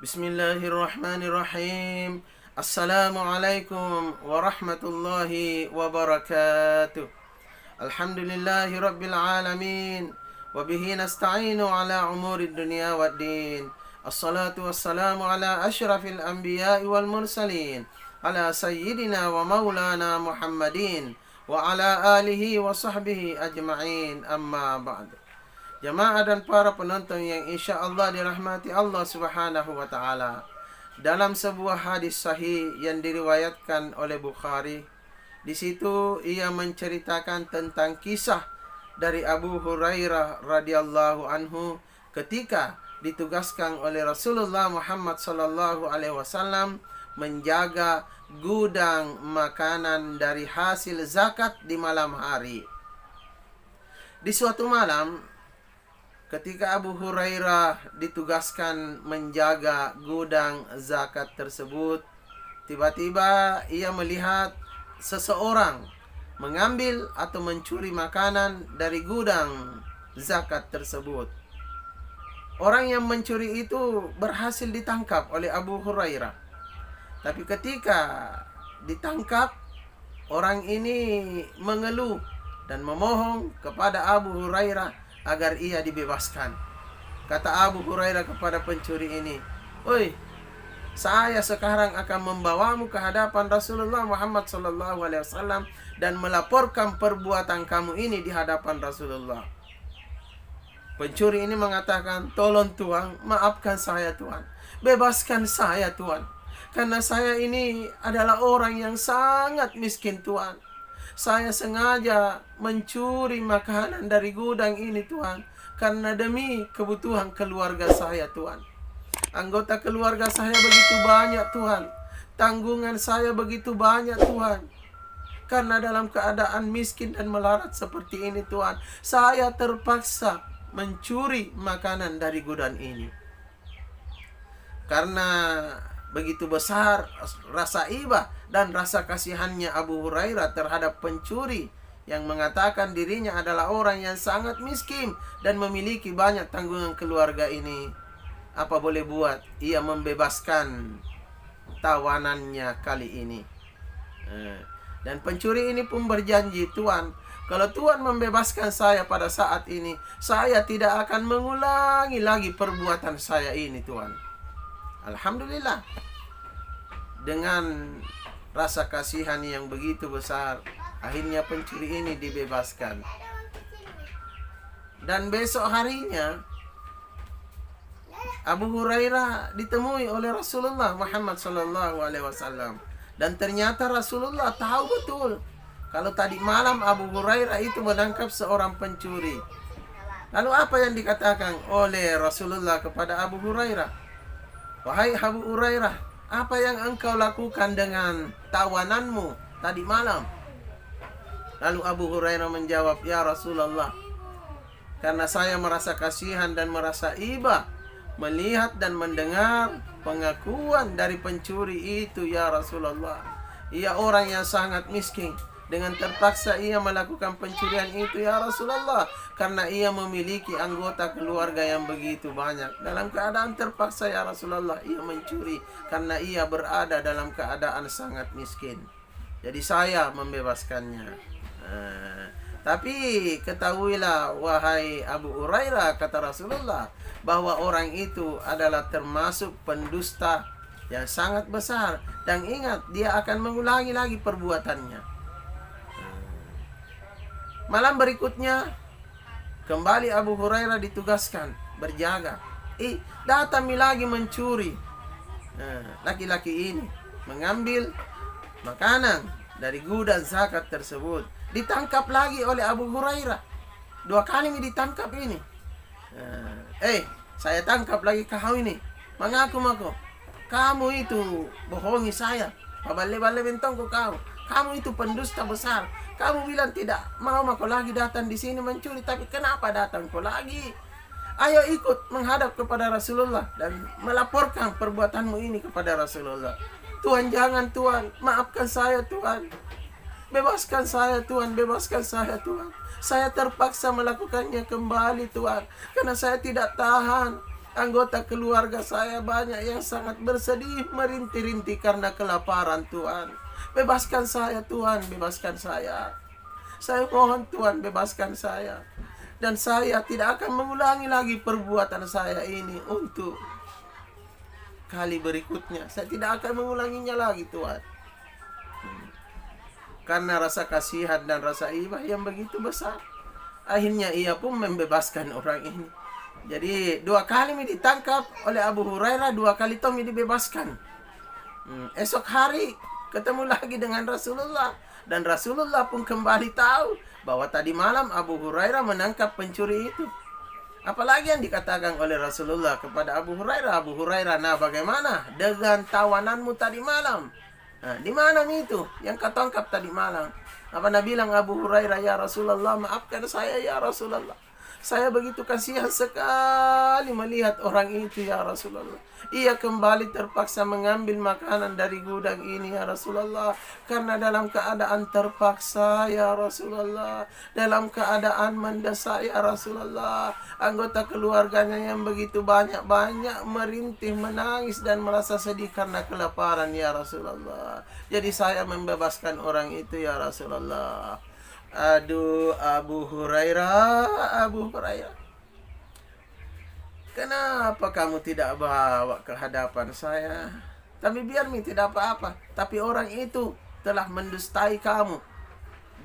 Bismillahirrahmanirrahim. Assalamualaikum warahmatullahi wabarakatuh. Alhamdulillahi rabbil alamin. Wabihi nasta'inu ala umuri dunia waddin. Assalatu wassalamu ala ashrafil anbiya'i wal mursalin. Ala sayyidina wa maulana Muhammadin. Wa ala alihi wa sahbihi ajma'in. Amma ba'du. Jamaah dan para penonton yang insya Allah dirahmati Allah Subhanahu wa Ta'ala, dalam sebuah hadis sahih yang diriwayatkan oleh Bukhari, di situ ia menceritakan tentang kisah dari Abu Hurairah radhiyallahu anhu ketika ditugaskan oleh Rasulullah Muhammad sallallahu alaihi wasallam menjaga gudang makanan dari hasil zakat di malam hari. Di suatu malam, ketika Abu Hurairah ditugaskan menjaga gudang zakat tersebut, tiba-tiba ia melihat seseorang mengambil atau mencuri makanan dari gudang zakat tersebut. Orang yang mencuri itu berhasil ditangkap oleh Abu Hurairah. Tapi ketika ditangkap, orang ini mengeluh dan memohon kepada Abu Hurairah agar ia dibebaskan. Kata Abu Hurairah kepada pencuri ini, "Oi, saya sekarang akan membawamu ke hadapan Rasulullah Muhammad sallallahu alaihi wasallam dan melaporkan perbuatan kamu ini di hadapan Rasulullah." Pencuri ini mengatakan, "Tolong Tuan, maafkan saya Tuan. Bebaskan saya Tuan. Karena saya ini adalah orang yang sangat miskin Tuan. Saya sengaja mencuri makanan dari gudang ini Tuhan, karena demi kebutuhan keluarga saya Tuhan. Anggota keluarga saya begitu banyak Tuhan. Tanggungan saya begitu banyak Tuhan. Karena dalam keadaan miskin dan melarat seperti ini Tuhan, saya terpaksa mencuri makanan dari gudang ini." Karena begitu besar rasa iba dan rasa kasihannya Abu Hurairah terhadap pencuri yang mengatakan dirinya adalah orang yang sangat miskin dan memiliki banyak tanggungan keluarga ini, apa boleh buat, ia membebaskan tawanannya kali ini. Dan pencuri ini pun berjanji, "Tuan, kalau Tuan membebaskan saya pada saat ini, saya tidak akan mengulangi lagi perbuatan saya ini Tuan." Alhamdulillah, dengan rasa kasihan yang begitu besar, akhirnya pencuri ini dibebaskan. Dan besok harinya Abu Hurairah ditemui oleh Rasulullah Muhammad sallallahu alaihi wasallam, dan ternyata Rasulullah tahu betul kalau tadi malam Abu Hurairah itu menangkap seorang pencuri. Lalu apa yang dikatakan oleh Rasulullah kepada Abu Hurairah? "Wahai Abu Hurairah, apa yang engkau lakukan dengan tawananmu tadi malam?" Lalu Abu Hurairah menjawab, "Ya Rasulullah, karena saya merasa kasihan dan merasa iba melihat dan mendengar pengakuan dari pencuri itu, ya Rasulullah. Ia orang yang sangat miskin. Dengan terpaksa ia melakukan pencurian itu, ya Rasulullah, karena ia memiliki anggota keluarga yang begitu banyak. Dalam keadaan terpaksa, ya Rasulullah, ia mencuri karena ia berada dalam keadaan sangat miskin. Jadi saya membebaskannya. Tapi ketahuilah wahai Abu Hurairah," kata Rasulullah, "bahwa orang itu adalah termasuk pendusta yang sangat besar. Dan ingat, dia akan mengulangi lagi perbuatannya." Malam berikutnya, kembali Abu Hurairah ditugaskan berjaga. Datang lagi mencuri. Laki-laki ini mengambil makanan dari gudang zakat tersebut. Ditangkap lagi oleh Abu Hurairah. 2 kali ditangkap ini. Saya tangkap lagi kau ini. Mengaku-ngaku. Kamu itu bohongi saya. Pabale-bale bentong kau. Kamu itu pendusta besar. Kamu bilang tidak mau kau lagi datang di sini mencuri, tapi kenapa datang kau lagi? Ayo ikut menghadap kepada Rasulullah dan melaporkan perbuatanmu ini kepada Rasulullah. Tuhan, jangan Tuhan, maafkan saya Tuhan. Bebaskan saya Tuhan, bebaskan saya Tuhan. Saya terpaksa melakukannya kembali Tuhan, karena saya tidak tahan Anggota keluarga saya banyak yang sangat bersedih, merintih-rintih karena kelaparan Tuhan. Bebaskan saya Tuhan, bebaskan saya. Saya mohon Tuhan, bebaskan saya. Dan saya tidak akan mengulangi lagi perbuatan saya ini untuk kali berikutnya. Saya tidak akan mengulanginya lagi Tuhan. Karena rasa kasihan dan rasa iba yang begitu besar, akhirnya ia pun membebaskan orang ini. Jadi 2 kali ditangkap oleh Abu Hurairah, 2 kali Tommy dibebaskan. Esok hari ketemu lagi dengan Rasulullah, dan Rasulullah pun kembali tahu bahwa tadi malam Abu Hurairah menangkap pencuri itu. Apalagi yang dikatakan oleh Rasulullah kepada Abu Hurairah, Abu Hurairah, nah bagaimana dengan tawananmu tadi malam? Nah, di mana itu yang kau tangkap tadi malam? Apa Nabi bilang Abu Hurairah, ya Rasulullah, maafkan saya ya Rasulullah. Saya begitu kasihan sekali melihat orang itu ya Rasulullah. Ia kembali terpaksa mengambil makanan dari gudang ini ya Rasulullah. Karena dalam keadaan terpaksa ya Rasulullah. Dalam keadaan mendesak ya Rasulullah. Anggota keluarganya yang begitu banyak merintih, menangis dan merasa sedih karena kelaparan ya Rasulullah. Jadi saya membebaskan orang itu ya Rasulullah. Aduh, Abu Hurairah, Abu Hurairah, kenapa kamu tidak bawa ke hadapan saya? Tapi biar tidak apa-apa. Tapi orang itu telah mendustai kamu.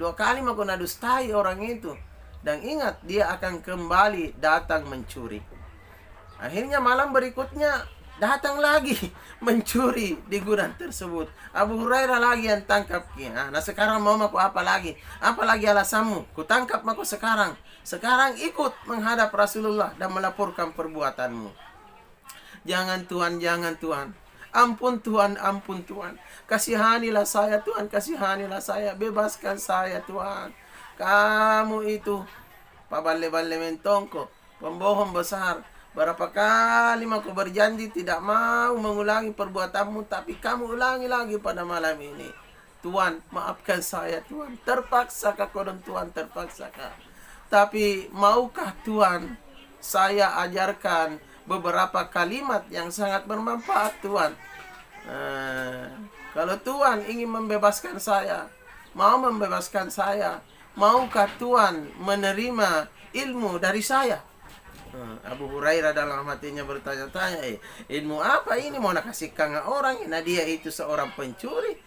2 kali aku dustai orang itu. Dan ingat, dia akan kembali datang mencuri. Akhirnya malam berikutnya datang lagi mencuri di gudang tersebut. Abu Hurairah lagi yang tangkap. Nah sekarang mau aku apa lagi? Apa lagi alasanmu? Ku tangkap aku sekarang. Sekarang ikut menghadap Rasulullah dan melaporkan perbuatanmu. Jangan Tuhan, jangan Tuhan. Ampun Tuhan, ampun Tuhan. Kasihanilah saya Tuhan, kasihanilah saya. Bebaskan saya Tuhan. Kamu itu paballe-balle mentongko, pembohong besar. Berapa kali aku berjanji tidak mau mengulangi perbuatanmu, tapi kamu ulangi lagi pada malam ini. Tuhan, maafkan saya Tuhan. Terpaksakah kodon Tuhan, terpaksakah? Tapi maukah Tuhan saya ajarkan beberapa kalimat yang sangat bermanfaat Tuhan? Kalau Tuhan ingin membebaskan saya, mau membebaskan saya, maukah Tuhan menerima ilmu dari saya? Abu Hurairah dalam hatinya bertanya-tanya, ilmu apa ini mau nakasihkan orang? Nah dia itu seorang pencuri,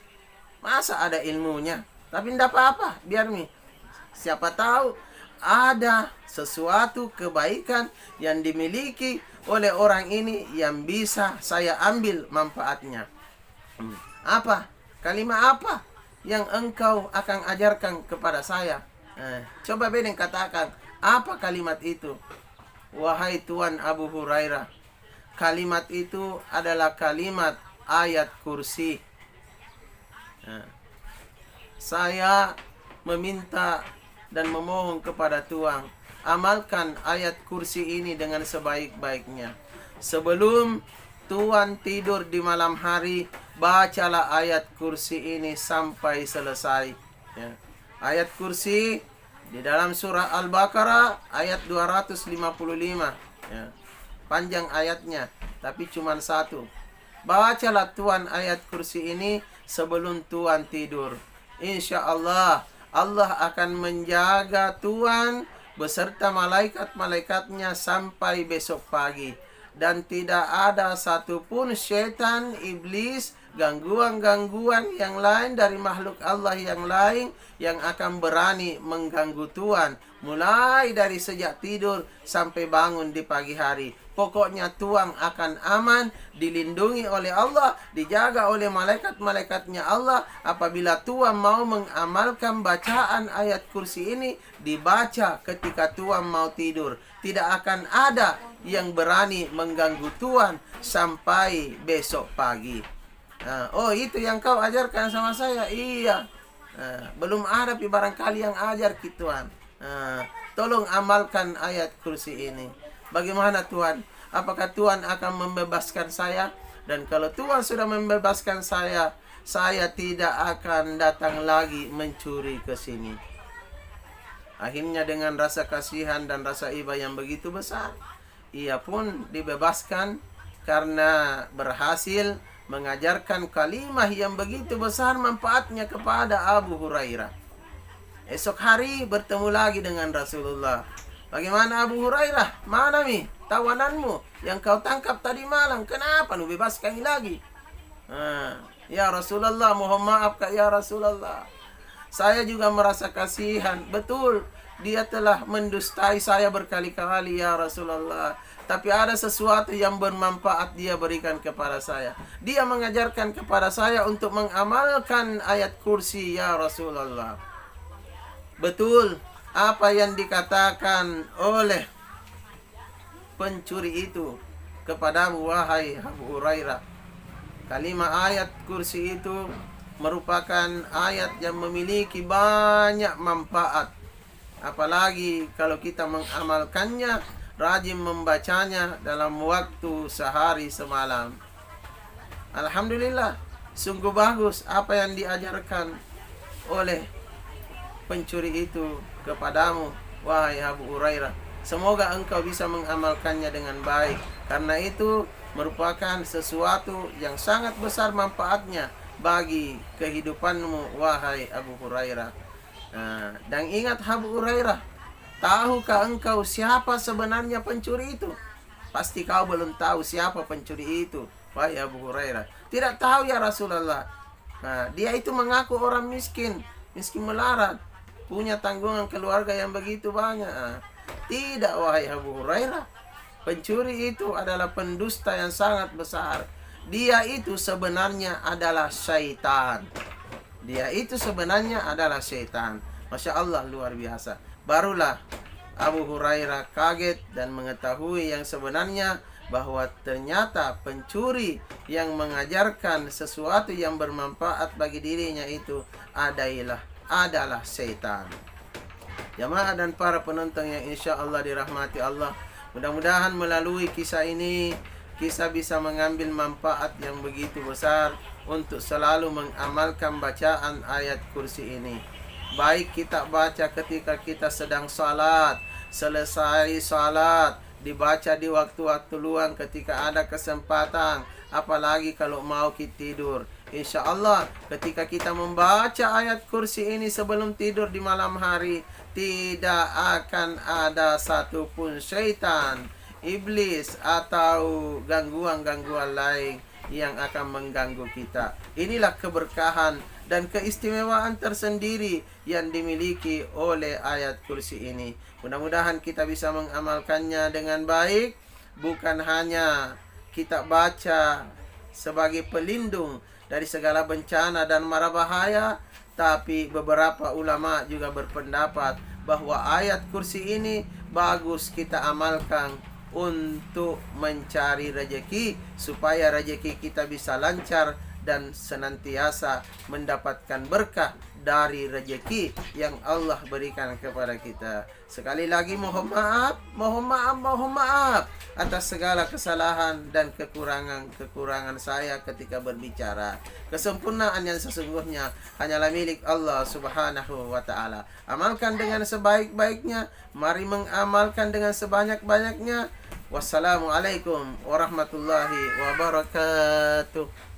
masa ada ilmunya? Tapi tidak apa-apa, biar siapa tahu ada sesuatu kebaikan yang dimiliki oleh orang ini yang bisa saya ambil manfaatnya. Apa? Kalimat apa yang engkau akan ajarkan kepada saya? Coba Bedeng katakan, apa kalimat itu? Wahai Tuan Abu Hurairah, kalimat itu adalah kalimat ayat kursi. Saya meminta dan memohon kepada Tuhan, amalkan ayat kursi ini dengan sebaik-baiknya. Sebelum Tuhan tidur di malam hari, bacalah ayat kursi ini sampai selesai. Ayat kursi di dalam surah Al-Baqarah ayat 255. Panjang ayatnya, tapi cuma 1. Bacalah Tuhan ayat kursi ini sebelum Tuhan tidur. Insya Allah, Allah akan menjaga Tuhan beserta malaikat-malaikatnya sampai besok pagi. Dan tidak ada satupun setan, iblis, gangguan-gangguan yang lain dari makhluk Allah yang lain yang akan berani mengganggu Tuhan, mulai dari sejak tidur sampai bangun di pagi hari. Pokoknya Tuhan akan aman, dilindungi oleh Allah, dijaga oleh malaikat-malaikatnya Allah. Apabila Tuhan mau mengamalkan bacaan ayat kursi ini, dibaca ketika Tuhan mau tidur, tidak akan ada yang berani mengganggu Tuhan sampai besok pagi. Oh itu yang kau ajarkan sama saya? Iya. Belum ada barangkali yang ajar Tuhan. Tolong amalkan ayat kursi ini. Bagaimana Tuhan? Apakah Tuhan akan membebaskan saya? Dan kalau Tuhan sudah membebaskan saya tidak akan datang lagi mencuri ke sini. Akhirnya dengan rasa kasihan dan rasa iba yang begitu besar, ia pun dibebaskan karena berhasil mengajarkan kalimah yang begitu besar manfaatnya kepada Abu Hurairah. Esok hari bertemu lagi dengan Rasulullah. Bagaimana Abu Hurairah? Mana mi tawananmu yang kau tangkap tadi malam? Kenapa lu bebaskan lagi? Ya Rasulullah, mohon maaf Kak ya Rasulullah. Saya juga merasa kasihan. Betul, dia telah mendustai saya berkali-kali ya Rasulullah. Tapi ada sesuatu yang bermanfaat dia berikan kepada saya. Dia mengajarkan kepada saya untuk mengamalkan ayat kursi ya Rasulullah. Betul, apa yang dikatakan oleh pencuri itu kepadamu wahai Abu Hurairah. Kalimat ayat kursi itu merupakan ayat yang memiliki banyak manfaat. Apalagi kalau kita mengamalkannya, rajin membacanya dalam waktu sehari semalam. Alhamdulillah, sungguh bagus apa yang diajarkan oleh pencuri itu kepadamu wahai Abu Hurairah. Semoga engkau bisa mengamalkannya dengan baik, karena itu merupakan sesuatu yang sangat besar manfaatnya bagi kehidupanmu wahai Abu Hurairah. Dan ingat Abu Hurairah, tahukah engkau siapa sebenarnya pencuri itu? Pasti kau belum tahu siapa pencuri itu wahai Abu Hurairah. Tidak tahu ya Rasulullah. Dia itu mengaku orang miskin melarat, punya tanggungan keluarga yang begitu banyak. Tidak wahai Abu Hurairah, pencuri itu adalah pendusta yang sangat besar. Dia itu sebenarnya adalah syaitan. Dia itu sebenarnya adalah syaitan. Masya Allah, luar biasa. Barulah Abu Hurairah kaget dan mengetahui yang sebenarnya, bahwa ternyata pencuri yang mengajarkan sesuatu yang bermanfaat bagi dirinya itu adalah syaitan. Jamaah dan para penonton yang insya Allah dirahmati Allah, mudah-mudahan melalui kisah ini kita bisa mengambil manfaat yang begitu besar untuk selalu mengamalkan bacaan ayat kursi ini. Baik kita baca ketika kita sedang salat, selesai salat, dibaca di waktu-waktu luang ketika ada kesempatan, apalagi kalau mau kita tidur. Insya Allah ketika kita membaca ayat kursi ini sebelum tidur di malam hari, tidak akan ada satupun syaitan, iblis, atau gangguan-gangguan lain yang akan mengganggu kita. Inilah keberkahan dan keistimewaan tersendiri yang dimiliki oleh ayat kursi ini. Mudah-mudahan kita bisa mengamalkannya dengan baik. Bukan hanya kita baca sebagai pelindung dari segala bencana dan mara bahaya, tapi beberapa ulama juga berpendapat bahwa ayat kursi ini bagus kita amalkan untuk mencari rezeki, supaya rezeki kita bisa lancar dan senantiasa mendapatkan berkah dari rezeki yang Allah berikan kepada kita. Sekali lagi mohon maaf atas segala kesalahan dan kekurangan saya ketika berbicara. Kesempurnaan yang sesungguhnya hanyalah milik Allah Subhanahu wa ta'ala. Amalkan dengan sebaik-baiknya, mari mengamalkan dengan sebanyak-banyaknya. Wassalamualaikum warahmatullahi wabarakatuh.